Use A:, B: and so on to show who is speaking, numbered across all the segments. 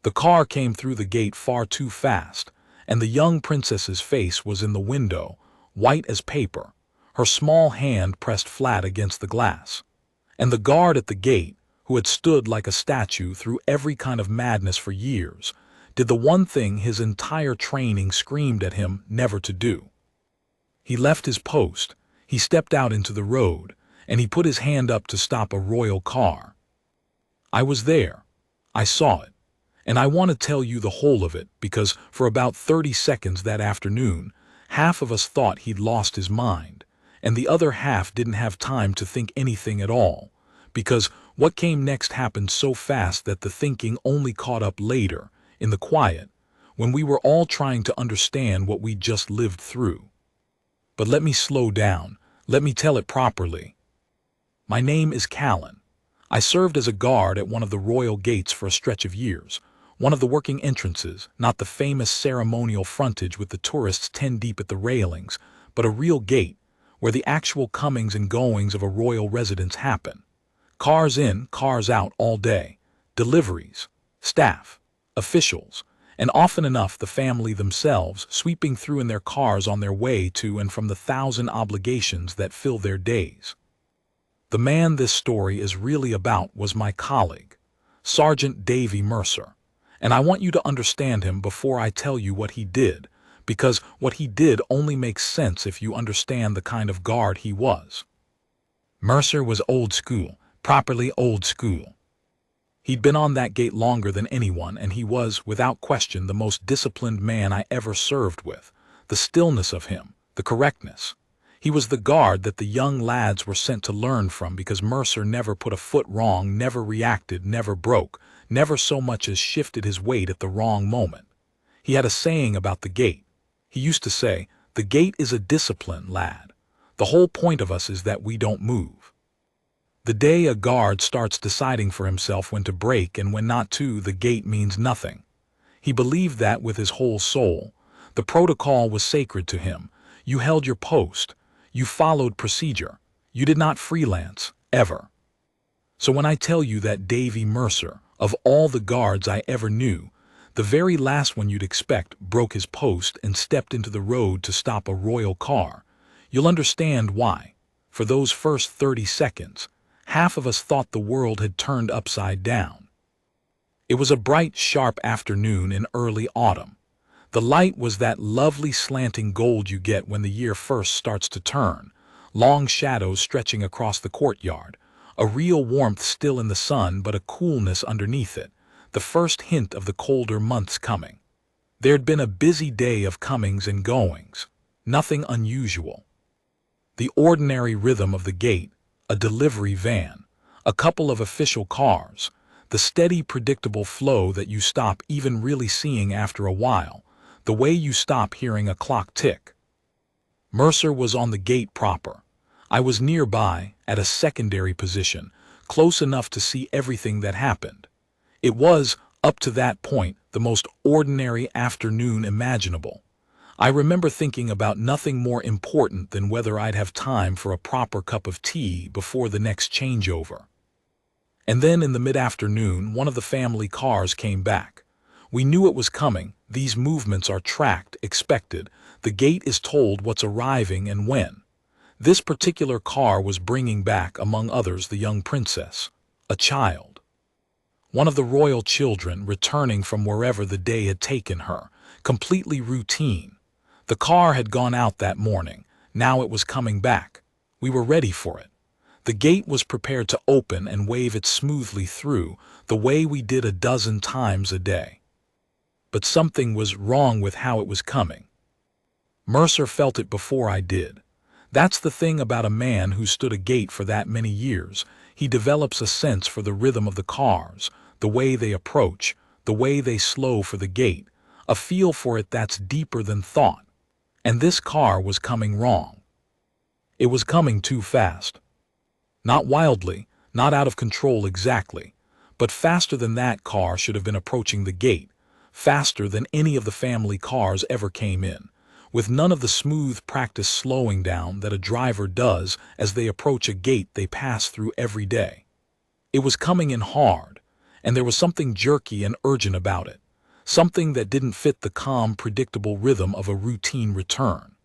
A: The car came through the gate far too fast, and the young princess's face was in the window, white as paper, her small hand pressed flat against the glass. And the guard at the gate, who had stood like a statue through every kind of madness for years, did the one thing his entire training screamed at him never to do. He left his post, he stepped out into the road, and he put his hand up to stop a royal car. I was there. I saw it. And I want to tell you the whole of it because for about 30 seconds that afternoon, half of us thought he'd lost his mind, and the other half didn't have time to think anything at all, because what came next happened so fast that the thinking only caught up later, in the quiet, when we were all trying to understand what we'd just lived through. But let me slow down. Let me tell it properly. My name is Callan. I served as a guard at one of the royal gates for a stretch of years, one of the working entrances, not the famous ceremonial frontage with the tourists 10 deep at the railings, but a real gate, where the actual comings and goings of a royal residence happen. Cars in, cars out all day, deliveries, staff, officials, and often enough the family themselves sweeping through in their cars on their way to and from the 1,000 obligations that fill their days. The man this story is really about was my colleague, Sergeant Davey Mercer, and I want you to understand him before I tell you what he did, because what he did only makes sense if you understand the kind of guard he was. Mercer was old school, properly old school. He'd been on that gate longer than anyone, and he was, without question, the most disciplined man I ever served with. The stillness of him, the correctness. He was the guard that the young lads were sent to learn from because Mercer never put a foot wrong, never reacted, never broke, never so much as shifted his weight at the wrong moment. He had a saying about the gate. He used to say, "The gate is a discipline, lad. The whole point of us is that we don't move." The day a guard starts deciding for himself when to break and when not to, the gate means nothing. He believed that with his whole soul. The protocol was sacred to him. You held your post. You followed procedure. You did not freelance, ever. So when I tell you that Davey Mercer, of all the guards I ever knew, the very last one you'd expect, broke his post and stepped into the road to stop a royal car, you'll understand why. For those first 30 seconds, half of us thought the world had turned upside down. It was a bright, sharp afternoon in early autumn. The light was that lovely slanting gold you get when the year first starts to turn, long shadows stretching across the courtyard, a real warmth still in the sun but a coolness underneath it, the first hint of the colder months coming. There'd been a busy day of comings and goings, nothing unusual. The ordinary rhythm of the gate, a delivery van, a couple of official cars, the steady predictable flow that you stop even really seeing after a while, the way you stop hearing a clock tick. Mercer was on the gate proper. I was nearby, at a secondary position, close enough to see everything that happened. It was, up to that point, the most ordinary afternoon imaginable. I remember thinking about nothing more important than whether I'd have time for a proper cup of tea before the next changeover. And then in the mid-afternoon, one of the family cars came back. We knew it was coming. These movements are tracked, expected. The gate is told what's arriving and when. This particular car was bringing back, among others, the young princess, a child. One of the royal children returning from wherever the day had taken her, completely routine. The car had gone out that morning. Now it was coming back. We were ready for it. The gate was prepared to open and wave it smoothly through, the way we did a dozen times a day. But something was wrong with how it was coming. Mercer felt it before I did. That's the thing about a man who stood a gate for that many years. He develops a sense for the rhythm of the cars, the way they approach, the way they slow for the gate, a feel for it that's deeper than thought. And this car was coming wrong. It was coming too fast. Not wildly, not out of control exactly, but faster than that car should have been approaching the gate, faster than any of the family cars ever came in, with none of the smooth practice slowing down that a driver does as they approach a gate they pass through every day. It was coming in hard, and there was something jerky and urgent about it, something that didn't fit the calm, predictable rhythm of a routine return.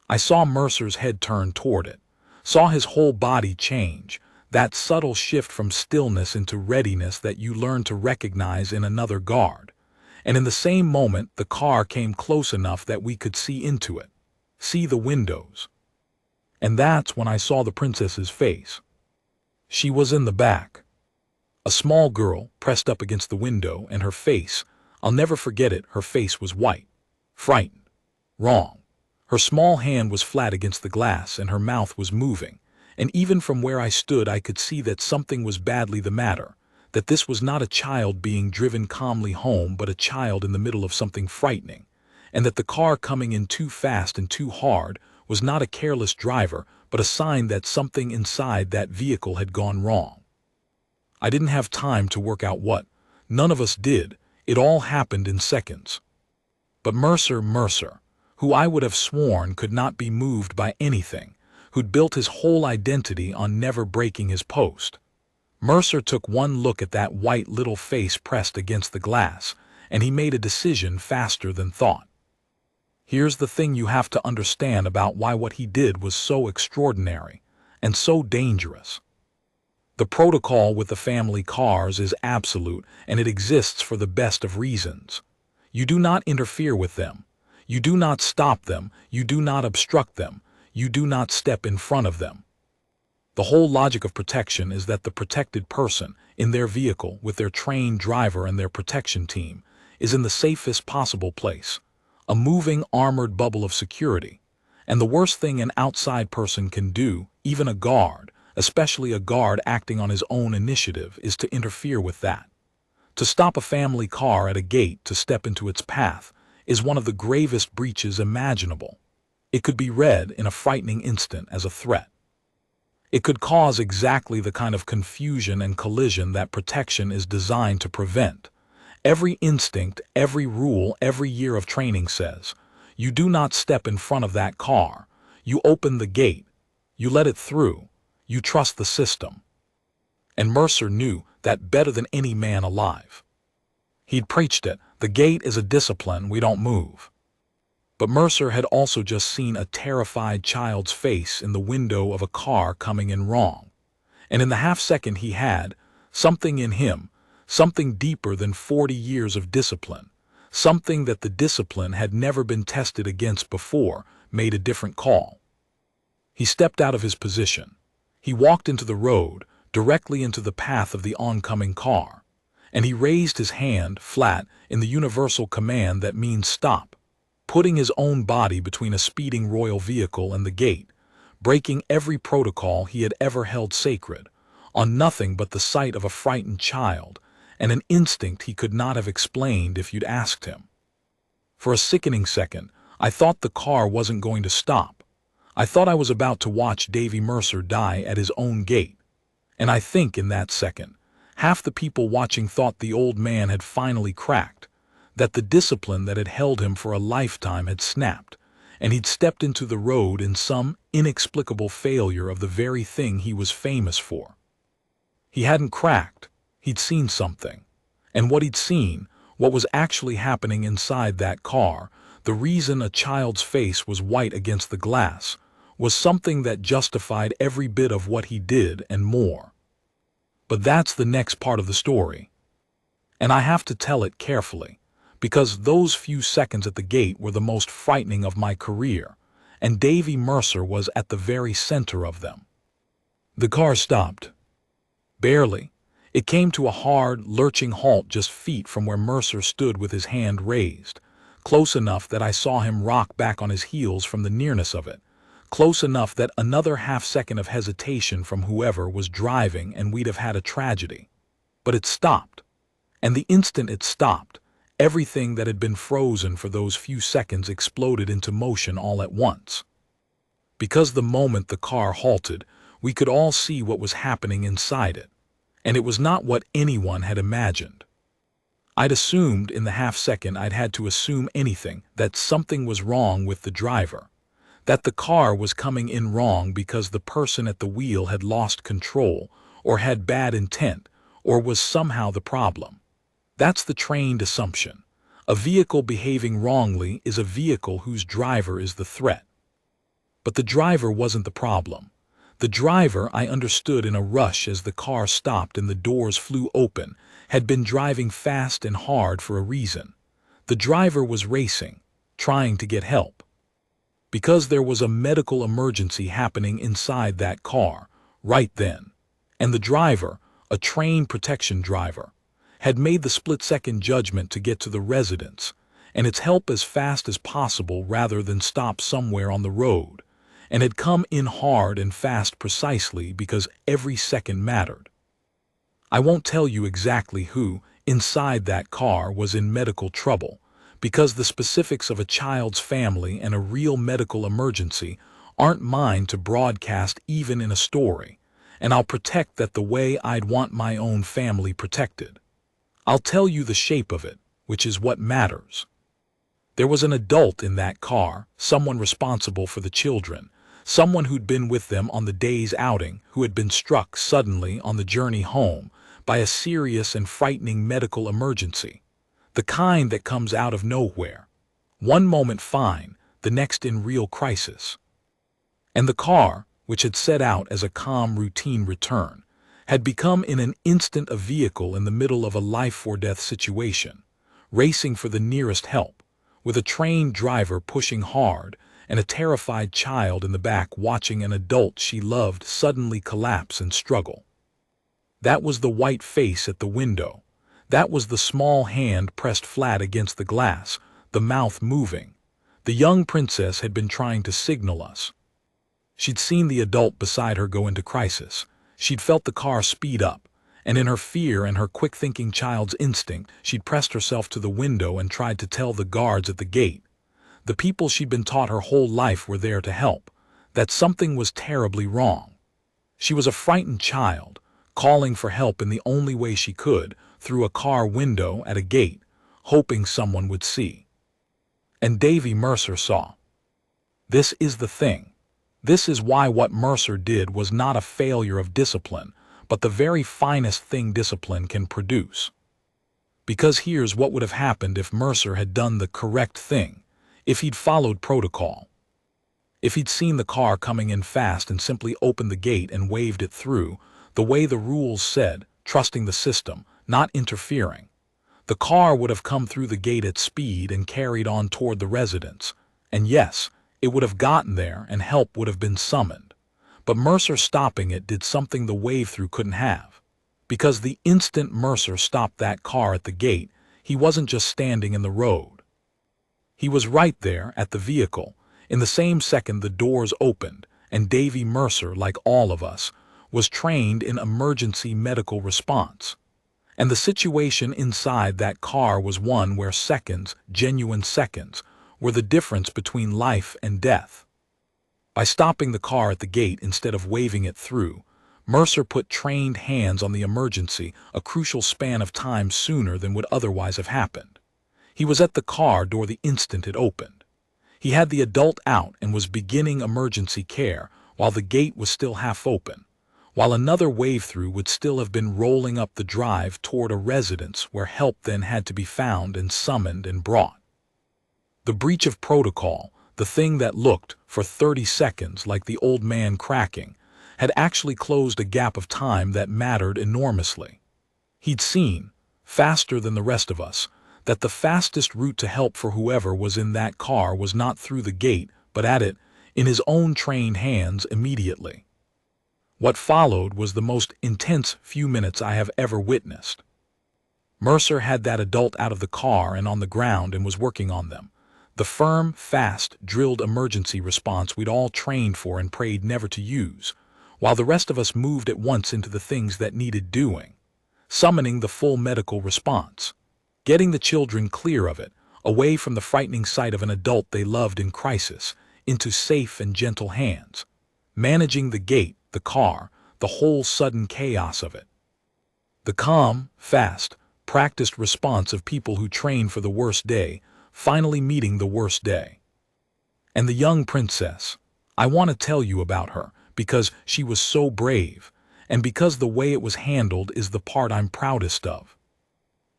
A: I saw Mercer's head turn toward it, saw his whole body change, that subtle shift from stillness into readiness that you learn to recognize in another guard. And in the same moment, the car came close enough that we could see into it, see the windows. And that's when I saw the princess's face. She was in the back. A small girl pressed up against the window, and her face, I'll never forget it, her face was white, frightened, wrong. Her small hand was flat against the glass, and her mouth was moving, and even from where I stood I could see that something was badly the matter, that this was not a child being driven calmly home, but a child in the middle of something frightening, and that the car coming in too fast and too hard was not a careless driver, but a sign that something inside that vehicle had gone wrong. I didn't have time to work out what. None of us did. It all happened in seconds. But Mercer, who I would have sworn could not be moved by anything, who'd built his whole identity on never breaking his post. Mercer took one look at that white little face pressed against the glass, and he made a decision faster than thought. Here's the thing you have to understand about why what he did was so extraordinary and so dangerous. The protocol with the family cars is absolute, and it exists for the best of reasons. You do not interfere with them. You do not stop them. You do not obstruct them. You do not step in front of them. The whole logic of protection is that the protected person, in their vehicle, with their trained driver and their protection team, is in the safest possible place, a moving armored bubble of security. And the worst thing an outside person can do, even a guard, especially a guard acting on his own initiative, is to interfere with that. To stop a family car at a gate to step into its path is one of the gravest breaches imaginable. It could be read in a frightening instant as a threat. It could cause exactly the kind of confusion and collision that protection is designed to prevent. Every instinct, every rule, every year of training says, you do not step in front of that car. You open the gate. You let it through. You trust the system. And Mercer knew that better than any man alive. He'd preached it. The gate is a discipline, we don't move. But Mercer had also just seen a terrified child's face in the window of a car coming in wrong. And in the half-second he had, something in him, something deeper than 40 years of discipline, something that the discipline had never been tested against before, made a different call. He stepped out of his position. He walked into the road, directly into the path of the oncoming car, and he raised his hand, flat, in the universal command that means stop, putting his own body between a speeding royal vehicle and the gate, breaking every protocol he had ever held sacred, on nothing but the sight of a frightened child, and an instinct he could not have explained if you'd asked him. For a sickening second, I thought the car wasn't going to stop. I thought I was about to watch Davey Mercer die at his own gate. And I think in that second, half the people watching thought the old man had finally cracked, that the discipline that had held him for a lifetime had snapped, and he'd stepped into the road in some inexplicable failure of the very thing he was famous for. He hadn't cracked. He'd seen something. And what he'd seen, what was actually happening inside that car, the reason a child's face was white against the glass, was something that justified every bit of what he did and more. But that's the next part of the story. And I have to tell it carefully, because those few seconds at the gate were the most frightening of my career, and Davey Mercer was at the very center of them. The car stopped. Barely. It came to a hard, lurching halt just feet from where Mercer stood with his hand raised, close enough that I saw him rock back on his heels from the nearness of it, close enough that another half-second of hesitation from whoever was driving and we'd have had a tragedy. But it stopped. And the instant it stopped, everything that had been frozen for those few seconds exploded into motion all at once. Because the moment the car halted, we could all see what was happening inside it, and it was not what anyone had imagined. I'd assumed in the half-second I'd had to assume anything, that something was wrong with the driver, that the car was coming in wrong because the person at the wheel had lost control, or had bad intent, or was somehow the problem. That's the trained assumption. A vehicle behaving wrongly is a vehicle whose driver is the threat. But the driver wasn't the problem. The driver, I understood in a rush as the car stopped and the doors flew open, had been driving fast and hard for a reason. The driver was racing, trying to get help. Because there was a medical emergency happening inside that car, right then. And the driver, a trained protection driver, had made the split-second judgment to get to the residence, and its help as fast as possible rather than stop somewhere on the road, and had come in hard and fast precisely because every second mattered. I won't tell you exactly who, inside that car, was in medical trouble, because the specifics of a child's family and a real medical emergency aren't mine to broadcast even in a story, and I'll protect that the way I'd want my own family protected. I'll tell you the shape of it, which is what matters. There was an adult in that car, someone responsible for the children, someone who'd been with them on the day's outing, who had been struck suddenly on the journey home by a serious and frightening medical emergency, the kind that comes out of nowhere. One moment fine, the next in real crisis. And the car, which had set out as a calm routine return, had become in an instant a vehicle in the middle of a life-or-death situation, racing for the nearest help, with a trained driver pushing hard and a terrified child in the back watching an adult she loved suddenly collapse and struggle. That was the white face at the window. That was the small hand pressed flat against the glass, the mouth moving. The young princess had been trying to signal us. She'd seen the adult beside her go into crisis. She'd felt the car speed up, and in her fear and her quick-thinking child's instinct, she'd pressed herself to the window and tried to tell the guards at the gate, the people she'd been taught her whole life were there to help, that something was terribly wrong. She was a frightened child, calling for help in the only way she could, through a car window at a gate, hoping someone would see. And Davey Mercer saw. This is the thing. This is why what Mercer did was not a failure of discipline, but the very finest thing discipline can produce. Because here's what would have happened if Mercer had done the correct thing, if he'd followed protocol. If he'd seen the car coming in fast and simply opened the gate and waved it through, the way the rules said, trusting the system, not interfering. The car would have come through the gate at speed and carried on toward the residence, and yes, it would have gotten there and help would have been summoned. But Mercer stopping it did something the wave-through couldn't have. Because the instant Mercer stopped that car at the gate, he wasn't just standing in the road. He was right there at the vehicle. In the same second the doors opened, and Davey Mercer, like all of us, was trained in emergency medical response. And the situation inside that car was one where seconds, genuine seconds, were the difference between life and death. By stopping the car at the gate instead of waving it through, Mercer put trained hands on the emergency a crucial span of time sooner than would otherwise have happened. He was at the car door the instant it opened. He had the adult out and was beginning emergency care while the gate was still half open, while another wave-through would still have been rolling up the drive toward a residence where help then had to be found and summoned and brought. The breach of protocol, the thing that looked, for 30 seconds, like the old man cracking, had actually closed a gap of time that mattered enormously. He'd seen, faster than the rest of us, that the fastest route to help for whoever was in that car was not through the gate, but at it, in his own trained hands immediately. What followed was the most intense few minutes I have ever witnessed. Mercer had that adult out of the car and on the ground and was working on them. The firm, fast, drilled emergency response we'd all trained for and prayed never to use, while the rest of us moved at once into the things that needed doing, summoning the full medical response, getting the children clear of it, away from the frightening sight of an adult they loved in crisis, into safe and gentle hands, managing the gate, the car, the whole sudden chaos of it. The calm, fast, practiced response of people who train for the worst day, finally meeting the worst day. And the young princess, I want to tell you about her, because she was so brave, and because the way it was handled is the part I'm proudest of.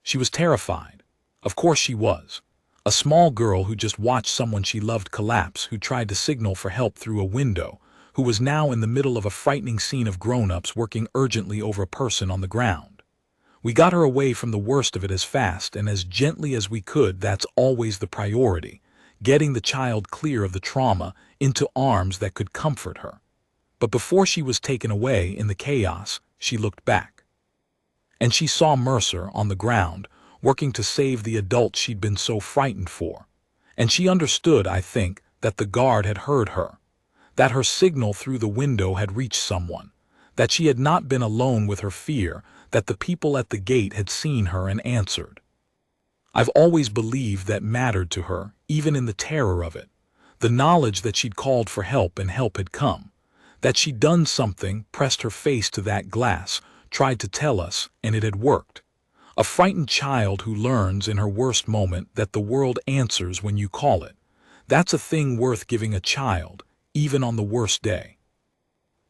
A: She was terrified. Of course she was. A small girl who just watched someone she loved collapse, who tried to signal for help through a window, who was now in the middle of a frightening scene of grown-ups working urgently over a person on the ground. We got her away from the worst of it as fast and as gently as we could. That's always the priority, getting the child clear of the trauma into arms that could comfort her. But before she was taken away in the chaos, she looked back. And she saw Mercer on the ground, working to save the adult she'd been so frightened for. And she understood, I think, that the guard had heard her, that her signal through the window had reached someone, that she had not been alone with her fear, that the people at the gate had seen her and answered. I've always believed that mattered to her, even in the terror of it, the knowledge that she'd called for help and help had come, that she'd done something, pressed her face to that glass, tried to tell us, and it had worked. A frightened child who learns in her worst moment that the world answers when you call it. That's a thing worth giving a child, even on the worst day.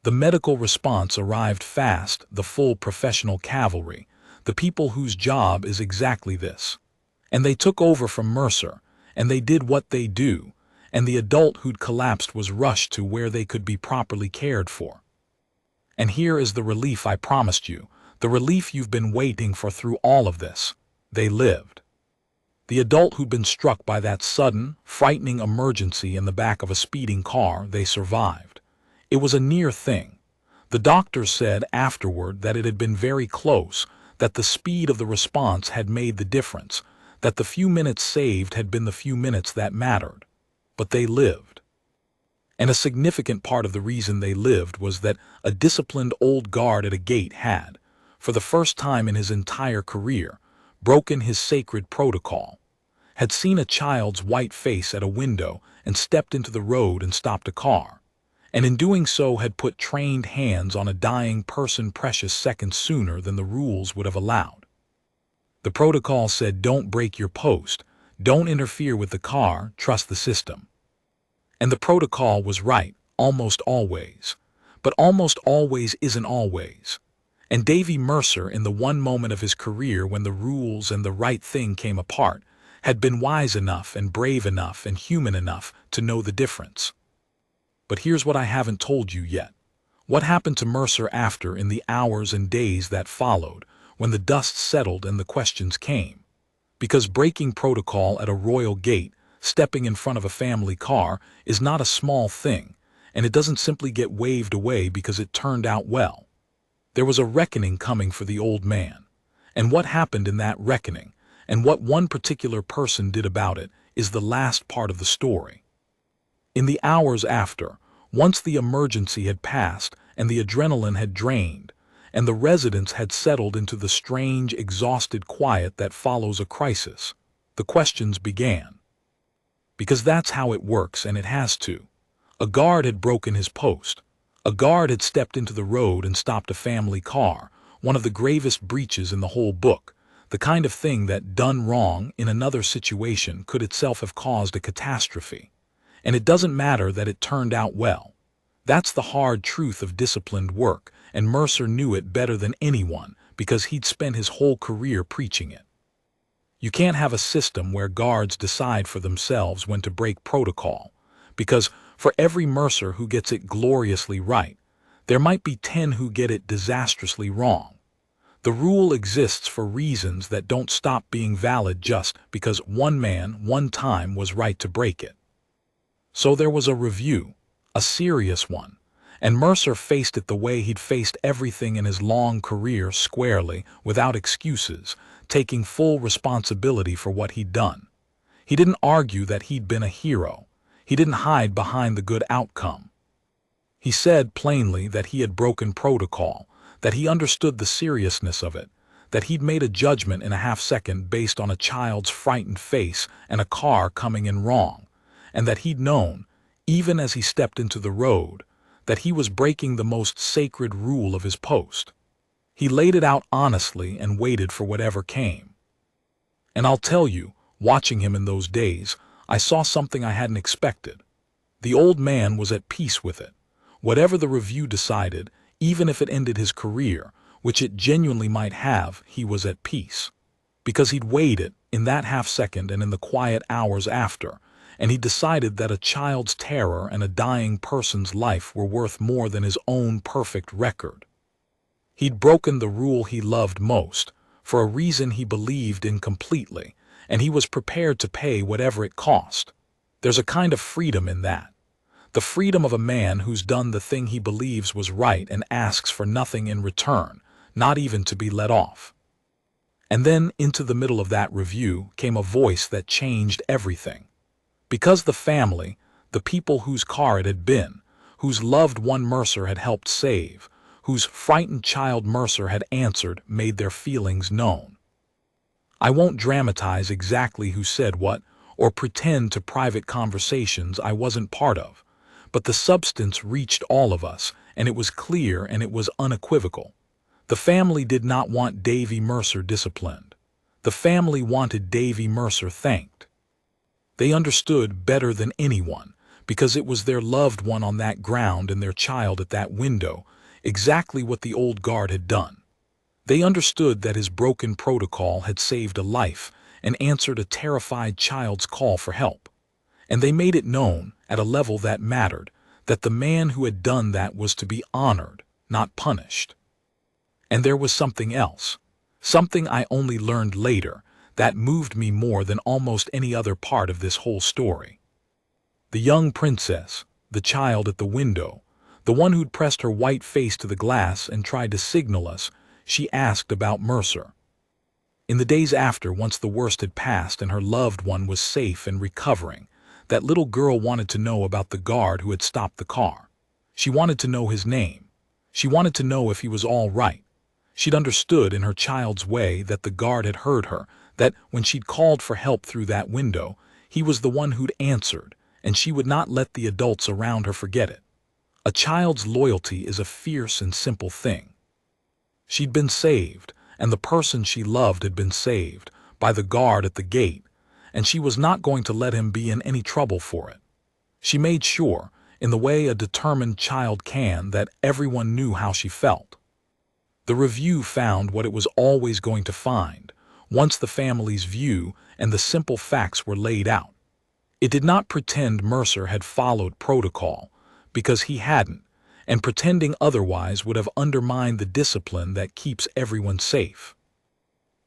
A: The medical response arrived fast, the full professional cavalry, the people whose job is exactly this. And they took over from Mercer, and they did what they do, and the adult who'd collapsed was rushed to where they could be properly cared for. And here is the relief I promised you. The relief you've been waiting for through all of this. They lived. The adult who'd been struck by that sudden, frightening emergency in the back of a speeding car, they survived. It was a near thing. The doctors said afterward that it had been very close, that the speed of the response had made the difference, that the few minutes saved had been the few minutes that mattered. But they lived. And a significant part of the reason they lived was that a disciplined old guard at a gate had, for the first time in his entire career, broken his sacred protocol, had seen a child's white face at a window and stepped into the road and stopped a car, and in doing so had put trained hands on a dying person precious seconds sooner than the rules would have allowed. The protocol said, don't break your post, don't interfere with the car, trust the system. And the protocol was right, almost always. But almost always isn't always. And Davey Mercer, in the one moment of his career when the rules and the right thing came apart, had been wise enough and brave enough and human enough to know the difference. But here's what I haven't told you yet. What happened to Mercer after, in the hours and days that followed, when the dust settled and the questions came? Because breaking protocol at a royal gate, stepping in front of a family car, is not a small thing, and it doesn't simply get waved away because it turned out well. There was a reckoning coming for the old man, and what happened in that reckoning, and what one particular person did about it, is the last part of the story. In the hours after, once the emergency had passed and the adrenaline had drained, and the residents had settled into the strange, exhausted quiet that follows a crisis, the questions began. Because that's how it works, and it has to. A guard had broken his post. A guard had stepped into the road and stopped a family car, one of the gravest breaches in the whole book, the kind of thing that, done wrong in another situation, could itself have caused a catastrophe. And it doesn't matter that it turned out well. That's the hard truth of disciplined work, and Mercer knew it better than anyone because he'd spent his whole career preaching it. You can't have a system where guards decide for themselves when to break protocol, because for every Mercer who gets it gloriously right, there might be 10 who get it disastrously wrong. The rule exists for reasons that don't stop being valid just because one man, one time, was right to break it. So there was a review, a serious one, and Mercer faced it the way he'd faced everything in his long career, squarely, without excuses, taking full responsibility for what he'd done. He didn't argue that he'd been a hero. He didn't hide behind the good outcome. He said plainly that he had broken protocol, that he understood the seriousness of it, that he'd made a judgment in a half-second based on a child's frightened face and a car coming in wrong, and that he'd known, even as he stepped into the road, that he was breaking the most sacred rule of his post. He laid it out honestly and waited for whatever came. And I'll tell you, watching him in those days, I saw something I hadn't expected. The old man was at peace with it. Whatever the review decided, even if it ended his career, which it genuinely might have, he was at peace. Because he'd weighed it in that half second and in the quiet hours after, and he decided that a child's terror and a dying person's life were worth more than his own perfect record. He'd broken the rule he loved most, for a reason he believed in completely, and he was prepared to pay whatever it cost. There's a kind of freedom in that. The freedom of a man who's done the thing he believes was right and asks for nothing in return, not even to be let off. And then, into the middle of that review, came a voice that changed everything. Because the family, the people whose car it had been, whose loved one Mercer had helped save, whose frightened child Mercer had answered, made their feelings known. I won't dramatize exactly who said what, or pretend to private conversations I wasn't part of, but the substance reached all of us, and it was clear and it was unequivocal. The family did not want Davey Mercer disciplined. The family wanted Davey Mercer thanked. They understood better than anyone, because it was their loved one on that ground and their child at that window, exactly what the old guard had done. They understood that his broken protocol had saved a life and answered a terrified child's call for help. And they made it known, at a level that mattered, that the man who had done that was to be honored, not punished. And there was something else, something I only learned later, that moved me more than almost any other part of this whole story. The young princess, the child at the window, the one who'd pressed her white face to the glass and tried to signal us, she asked about Mercer. In the days after, once the worst had passed and her loved one was safe and recovering, that little girl wanted to know about the guard who had stopped the car. She wanted to know his name. She wanted to know if he was all right. She'd understood in her child's way that the guard had heard her, that when she'd called for help through that window, he was the one who'd answered, and she would not let the adults around her forget it. A child's loyalty is a fierce and simple thing. She'd been saved, and the person she loved had been saved, by the guard at the gate, and she was not going to let him be in any trouble for it. She made sure, in the way a determined child can, that everyone knew how she felt. The review found what it was always going to find, once the family's view and the simple facts were laid out. It did not pretend Mercer had followed protocol, because he hadn't, and pretending otherwise would have undermined the discipline that keeps everyone safe.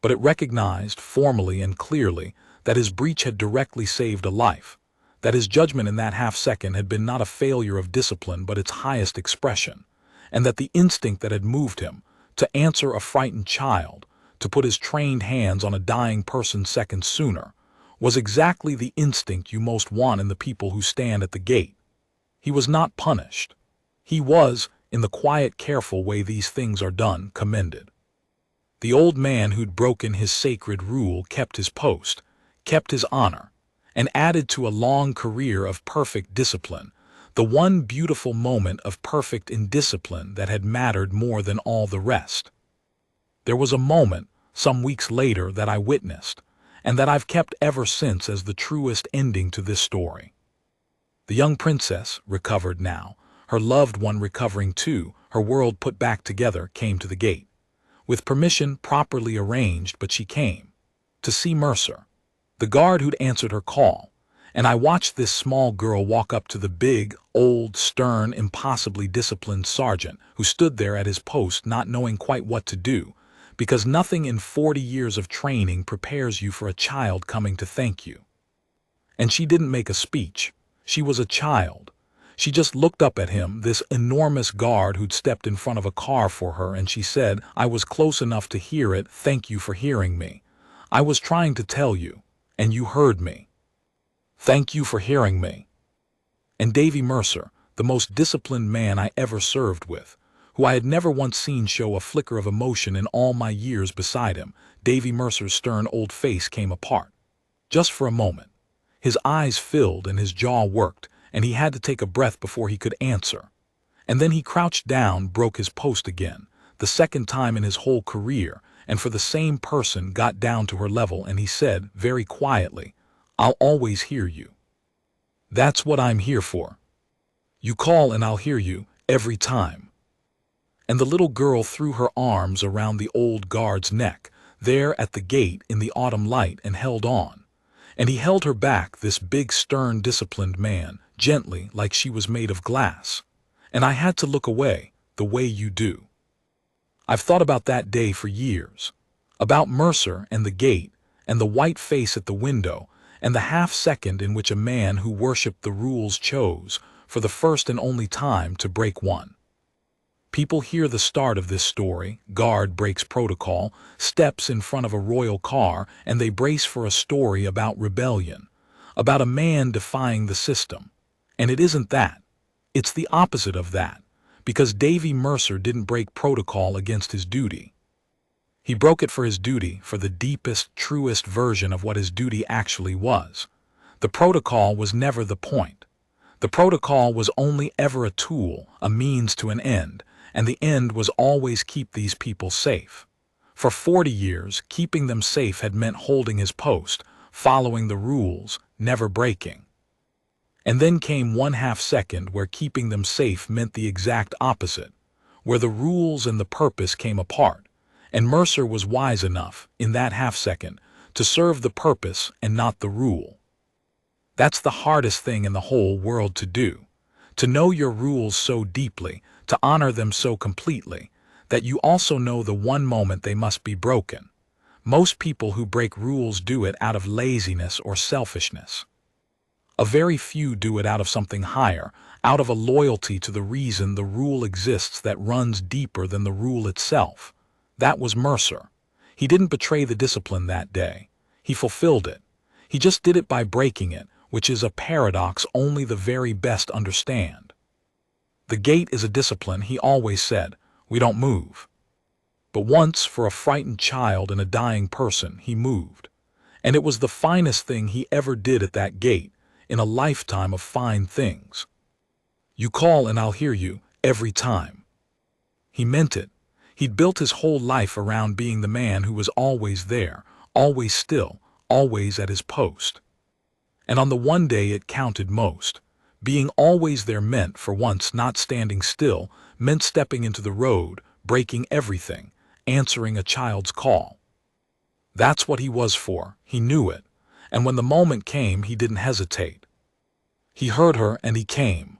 A: But it recognized, formally and clearly, that his breach had directly saved a life, that his judgment in that half-second had been not a failure of discipline but its highest expression, and that the instinct that had moved him, to answer a frightened child, to put his trained hands on a dying person seconds sooner, was exactly the instinct you most want in the people who stand at the gate. He was not punished. He was, in the quiet, careful way these things are done, commended. The old man who'd broken his sacred rule kept his post, kept his honor, and added to a long career of perfect discipline, the one beautiful moment of perfect indiscipline that had mattered more than all the rest. There was a moment, some weeks later, that I witnessed, and that I've kept ever since as the truest ending to this story. The young princess, recovered now, her loved one recovering too, her world put back together, came to the gate. With permission properly arranged, but she came. To see Mercer, the guard who'd answered her call, and I watched this small girl walk up to the big, old, stern, impossibly disciplined sergeant who stood there at his post not knowing quite what to do, because nothing in 40 years of training prepares you for a child coming to thank you. And she didn't make a speech. She was a child. She just looked up at him, this enormous guard who'd stepped in front of a car for her, and she said, "I was close enough to hear it. Thank you for hearing me. I was trying to tell you, and you heard me. Thank you for hearing me." And Davey Mercer, the most disciplined man I ever served with, who I had never once seen show a flicker of emotion in all my years beside him, Davey Mercer's stern old face came apart. Just for a moment. His eyes filled and his jaw worked, and he had to take a breath before he could answer. And then he crouched down, broke his post again, the second time in his whole career, and for the same person got down to her level, and he said, very quietly, "I'll always hear you. That's what I'm here for. You call and I'll hear you, every time." And the little girl threw her arms around the old guard's neck, there at the gate in the autumn light, and held on. And he held her back, this big, stern, disciplined man, gently, like she was made of glass. And I had to look away, the way you do. I've thought about that day for years. About Mercer and the gate, and the white face at the window, and the half-second in which a man who worshipped the rules chose, for the first and only time, to break one. People hear the start of this story, guard breaks protocol, steps in front of a royal car, and they brace for a story about rebellion, about a man defying the system. And it isn't that. It's the opposite of that, because Davey Mercer didn't break protocol against his duty. He broke it for his duty, for the deepest, truest version of what his duty actually was. The protocol was never the point. The protocol was only ever a tool, a means to an end, and the end was always keep these people safe. For 40 years, keeping them safe had meant holding his post, following the rules, never breaking. And then came one half-second where keeping them safe meant the exact opposite, where the rules and the purpose came apart, and Mercer was wise enough, in that half-second, to serve the purpose and not the rule. That's the hardest thing in the whole world to do, to know your rules so deeply, to honor them so completely, that you also know the one moment they must be broken. Most people who break rules do it out of laziness or selfishness. A very few do it out of something higher, out of a loyalty to the reason the rule exists that runs deeper than the rule itself. That was Mercer. He didn't betray the discipline that day. He fulfilled it. He just did it by breaking it, which is a paradox only the very best understand. The gate is a discipline, he always said. We don't move. But once, for a frightened child and a dying person, he moved. And it was the finest thing he ever did at that gate, in a lifetime of fine things. You call and I'll hear you, every time. He meant it. He'd built his whole life around being the man who was always there, always still, always at his post. And on the one day it counted most. Being always there meant, for once, not standing still, meant stepping into the road, breaking everything, answering a child's call. That's what he was for, he knew it, and when the moment came he didn't hesitate. He heard her and he came.